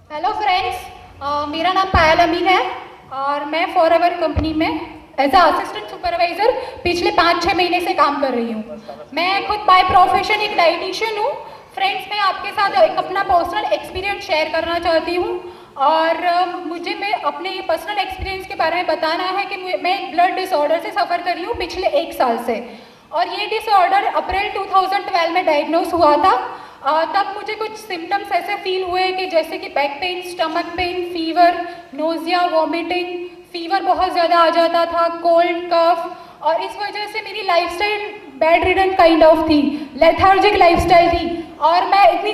Hello friends, मेरा नाम पायल अमीन है और मैं फॉरएवर कंपनी में एज अ असिस्टेंट सुपरवाइज़र पिछले 5-6 महीने से काम कर रही हूँ। मैं खुद बाय प्रोफेशन एक डाइटिशियन हूँ। फ्रेंड्स, मैं आपके साथ एक अपना पर्सनल एक्सपीरियंस शेयर करना चाहती हूँ और मुझे मैं अपने पर्सनल एक्सपीरियंस के बारे में बताना है कि मैं एक ब्लड डिसऑर्डर से सफ़र कर रही हूँ पिछले 1 साल से। और ये डिसऑर्डर अप्रैल 2012 में डायग्नोस हुआ था। तब मुझे कुछ सिम्टम्स ऐसे फील हुए कि जैसे कि back pain, stomach pain, fever, nausea, vomiting, fever बहुत ज़्यादा आ जाता था, कोल्ड, कफ, और इस वजह से मेरी lifestyle bed ridden kind of थी, लेथार्जिक लाइफस्टाइल थी और मैं इतनी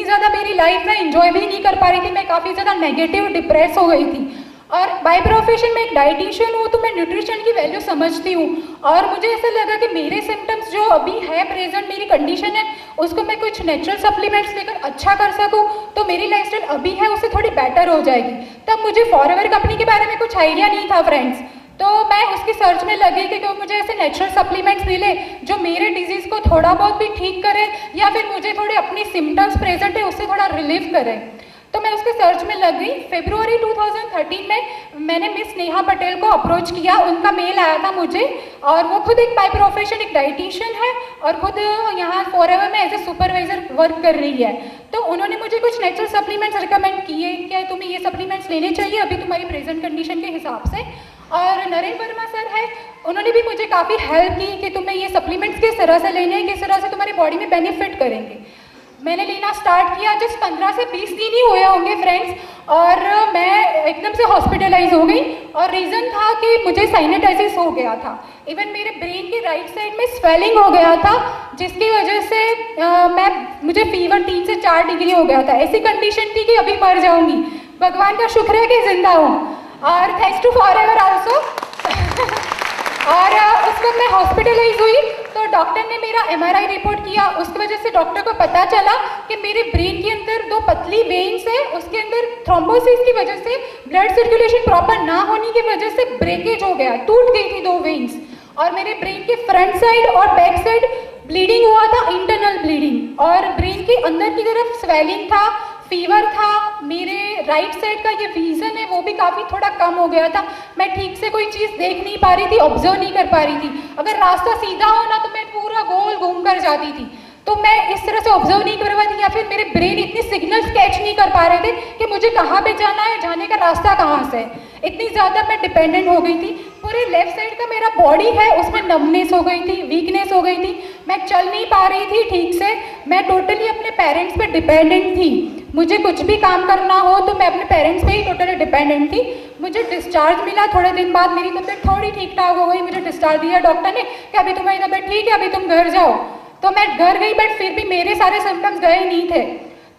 ज़्यादा मेरी लाइफ में इंजॉय भी नहीं कर पा रही थी। मैं काफ़ी ज़्यादा नेगेटिव, डिप्रेस हो गई थी। और बाय प्रोफेशन में एक डाइटिशियन हूँ तो मैं न्यूट्रिशन की वैल्यू समझती हूँ और मुझे ऐसा लगा कि मेरे सिम्टम्स जो अभी है, प्रेजेंट मेरी कंडीशन है, उसको मैं कुछ नेचुरल सप्लीमेंट्स लेकर अच्छा कर सकूँ तो मेरी लाइफस्टाइल अभी है उससे थोड़ी बेटर हो जाएगी। तब मुझे फॉरएवर कंपनी के बारे में कुछ आइडिया नहीं था फ्रेंड्स, तो मैं उसकी सर्च में लगी कि मुझे ऐसे नेचुरल सप्लीमेंट्स मिले जो मेरे डिजीज़ को थोड़ा बहुत भी ठीक करे या फिर मुझे थोड़े अपनी सिम्टम्स प्रेजेंट है उससे थोड़ा रिलीफ करे। तो मैं उसके सर्च में लग गई। फरवरी 2013 में मैंने मिस नेहा पटेल को अप्रोच किया, उनका मेल आया था मुझे और वो खुद एक बाय प्रोफेशन एक डाइटिशियन है और खुद यहाँ फॉरएवर में एज ए सुपरवाइजर वर्क कर रही है। तो उन्होंने मुझे कुछ नेचुरल सप्लीमेंट्स रिकमेंड किए कि तुम्हें ये सप्लीमेंट्स लेने चाहिए अभी तुम्हारी प्रेजेंट कंडीशन के हिसाब से। और नरेंद्र वर्मा सर है, उन्होंने भी मुझे काफ़ी हेल्प की कि तुम्हें ये सप्लीमेंट्स किस तरह से लेने हैं, किस तरह से तुम्हारी बॉडी में बेनिफिट करेंगे। मैंने लेना स्टार्ट किया, जस्ट 15 से 20 दिन ही हुए होंगे फ्रेंड्स, और मैं एकदम से हॉस्पिटलाइज हो गई और रीज़न था कि मुझे साइनेटाइटिस हो गया था। इवन मेरे ब्रेन की राइट साइड में स्वेलिंग हो गया था जिसकी वजह से मुझे फीवर 3 से 4 डिग्री हो गया था। ऐसी कंडीशन थी कि अभी मर जाऊंगी। भगवान का शुक्र है कि जिंदा हूँ और थैंक्स टू फॉरएवर आल्सो। और उस वक्त मैं हॉस्पिटलाइज हुई तो डॉक्टर ने मेरा एमआरआई रिपोर्ट किया। उसकी वजह से डॉक्टर को पता चला कि मेरे ब्रेन के अंदर 2 पतली वेन्स है, उसके अंदर थ्रोम्बोसिस की वजह से ब्लड सर्कुलेशन प्रॉपर ना होने की वजह से ब्रेकेज हो गया, टूट गई थी 2 वेन्स। और मेरे ब्रेन के फ्रंट साइड और बैक साइड ब्लीडिंग हुआ था, इंटरनल ब्लीडिंग, और ब्रेन के अंदर की तरफ स्वेलिंग था, फीवर था। मेरे राइट साइड का ये विजन है वो भी काफ़ी थोड़ा कम हो गया था। मैं ठीक से कोई चीज़ देख नहीं पा रही थी, ऑब्जर्व नहीं कर पा रही थी। अगर रास्ता सीधा हो ना तो मैं पूरा गोल घूम कर जाती थी, तो मैं इस तरह से ऑब्जर्व नहीं कर पाती या फिर मेरे ब्रेन इतनी सिग्नल्स कैच नहीं कर पा रहे थे कि मुझे कहाँ पे जाना है, जाने का रास्ता कहाँ से है। इतनी ज़्यादा मैं डिपेंडेंट हो गई थी। पूरे लेफ्ट साइड का मेरा बॉडी है उसमें नमनेस हो गई थी, वीकनेस हो गई थी, मैं चल नहीं पा रही थी ठीक से। मैं टोटली अपने पेरेंट्स पे डिपेंडेंट थी। मुझे कुछ भी काम करना हो तो मैं अपने पेरेंट्स पे ही टोटली डिपेंडेंट थी। मुझे डिस्चार्ज मिला, थोड़े दिन बाद मेरी तबीयत थोड़ी ठीक ठाक हो गई। मुझे डिस्चार्ज दिया डॉक्टर ने कि अभी तुम्हारी तबीयत ठीक है, अभी तुम घर जाओ। तो मैं घर गई बट फिर भी मेरे सारे सिम्टम्स गए नहीं थे।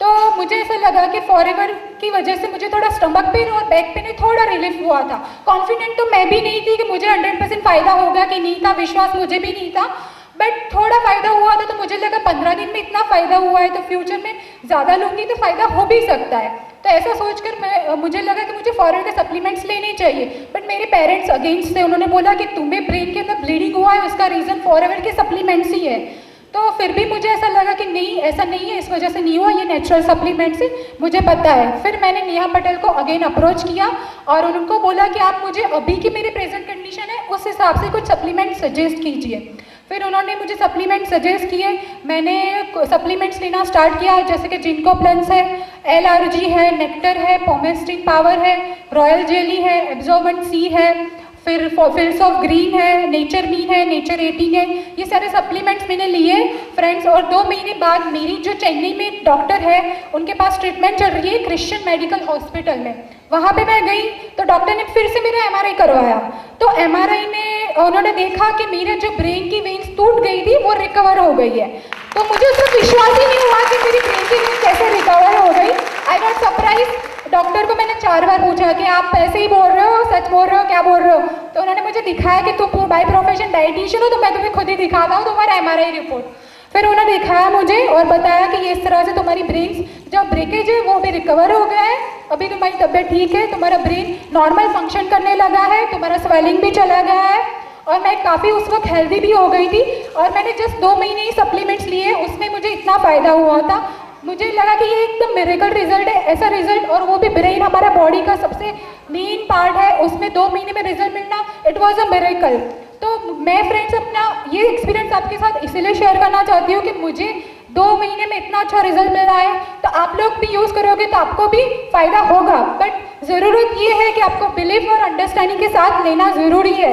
तो मुझे ऐसा लगा कि फॉरएवर की वजह से मुझे थोड़ा स्टमक पेन और बैक पेन में थोड़ा रिलीफ हुआ था। कॉन्फिडेंट तो मैं भी नहीं थी कि मुझे 100% फ़ायदा होगा कि नहीं था, विश्वास मुझे भी नहीं था, बट थोड़ा फ़ायदा हुआ था। तो मुझे लगा 15 दिन में इतना फ़ायदा हुआ है तो फ्यूचर में ज़्यादा लूँगी तो फ़ायदा हो भी सकता है। तो ऐसा सोचकर मुझे लगा कि मुझे फॉरएवर के सप्लीमेंट्स लेने चाहिए। बट मेरे पेरेंट्स अगेंस्ट थे। उन्होंने बोला कि तुम्हें ब्रेन के अंदर ब्लीडिंग हुआ है, उसका रीज़न फॉरएवर के सप्लीमेंट्स ही है। तो फिर भी मुझे ऐसा लगा कि नहीं, ऐसा नहीं है, इस वजह से नहीं हुआ, ये नेचुरल सप्लीमेंट से मुझे पता है। फिर मैंने नेहा पटेल को अगेन अप्रोच किया और उनको बोला कि आप मुझे अभी की मेरी प्रेजेंट कंडीशन है उस हिसाब से कुछ सप्लीमेंट सजेस्ट कीजिए। फिर उन्होंने मुझे सप्लीमेंट सजेस्ट किए। मैंने सप्लीमेंट्स लेना स्टार्ट किया जैसे कि जिंको प्लस है, LRG है, नेक्टर है, पोमेस्टिन पावर है, रॉयल जेली है, एब्जॉर्बेंट सी है, फिर फिल्स ऑफ ग्रीन है, नेचर मीन है, नेचर 18 है। ये सारे सप्लीमेंट्स मैंने लिए फ्रेंड्स। और 2 महीने बाद मेरी जो चेन्नई में डॉक्टर है उनके पास ट्रीटमेंट चल रही है क्रिश्चियन मेडिकल हॉस्पिटल में, वहाँ पे मैं गई तो डॉक्टर ने फिर से मेरा MRI करवाया। तो MRI में उन्होंने देखा कि मेरे जो ब्रेन की वेन्स टूट गई थी वो रिकवर हो गई है। तो मुझे उसका विश्वास ही नहीं हुआ कि मेरी ब्रेन की वेन्स कैसे रिकवर हो गई। I got surprise. डॉक्टर को मैंने 4 बार पूछा कि आप ऐसे ही बोल रहे हो, सच बोल रहे हो, क्या बोल रहे हो? तो उन्होंने मुझे दिखाया कि तुम बाय प्रोफेशन डाइटिशियन हो तो मैं तुम्हें खुद ही दिखाता हूँ तुम्हारा MRI रिपोर्ट। फिर उन्होंने दिखाया मुझे और बताया कि ये इस तरह से तुम्हारी ब्रेन जो ब्रेकेज है वो भी रिकवर हो गया है, अभी तुम्हारी तबीयत ठीक है, तुम्हारा ब्रेन नॉर्मल फंक्शन करने लगा है, तुम्हारा स्वेलिंग भी चला गया है। और मैं काफ़ी उस वक्त हेल्दी भी हो गई थी और मैंने जस्ट 2 महीने ही सप्लीमेंट्स लिए, उसमें मुझे इतना फ़ायदा हुआ था। मुझे लगा कि ये एकदम मिरेकल रिजल्ट है, ऐसा रिजल्ट, और वो भी ब्रेन हमारा बॉडी का सबसे मेन पार्ट है, उसमें 2 महीने में रिजल्ट मिलना, इट वॉज अ मिरेकल। तो मैं फ्रेंड्स अपना ये एक्सपीरियंस आपके साथ इसीलिए शेयर करना चाहती हूँ कि मुझे 2 महीने में इतना अच्छा रिजल्ट मिल रहा है, तो आप लोग भी यूज़ करोगे तो आपको भी फ़ायदा होगा। बट ज़रूरत ये है कि आपको बिलीव और अंडरस्टैंडिंग के साथ लेना ज़रूरी है।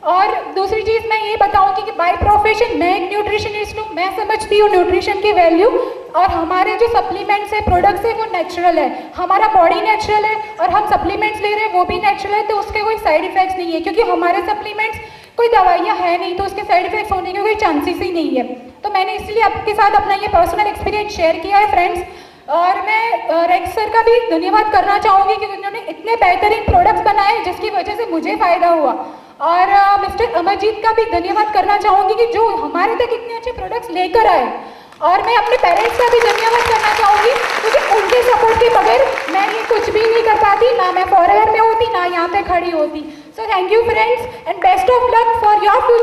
और दूसरी चीज़ मैं ये बताऊंगी कि बाय प्रोफेशन मैं एक न्यूट्रिशनिस्ट हूँ, मैं समझती हूँ न्यूट्रिशन की वैल्यू, और हमारे जो सप्लीमेंट्स है, प्रोडक्ट्स है, वो नेचुरल है, हमारा बॉडी नेचुरल है, और हम सप्लीमेंट्स ले रहे हैं वो भी नेचुरल है, तो उसके कोई साइड इफेक्ट्स नहीं है, क्योंकि हमारे सप्लीमेंट्स कोई दवाइयाँ है नहीं, तो उसके साइड इफेक्ट्स होने के कोई चांसेस ही नहीं है। तो मैंने इसलिए आपके साथ अपना ये पर्सनल एक्सपीरियंस शेयर किया है फ्रेंड्स। और मैं रेक्स सर का भी धन्यवाद करना चाहूँगी कि उन्होंने इतने बेहतरीन प्रोडक्ट्स बनाए जिसकी वजह से मुझे फ़ायदा हुआ। और मिस्टर अमरजीत का भी धन्यवाद करना चाहूँगी कि जो हमारे तक इतने अच्छे प्रोडक्ट्स लेकर आए। और मैं अपने पेरेंट्स का भी धन्यवाद करना चाहूँगी, क्योंकि उनके सपोर्ट के बगैर मैं ये कुछ भी नहीं कर पाती, ना मैं फॉरेवर में होती, ना यहाँ पे खड़ी होती। So thank you friends and best of luck for your future.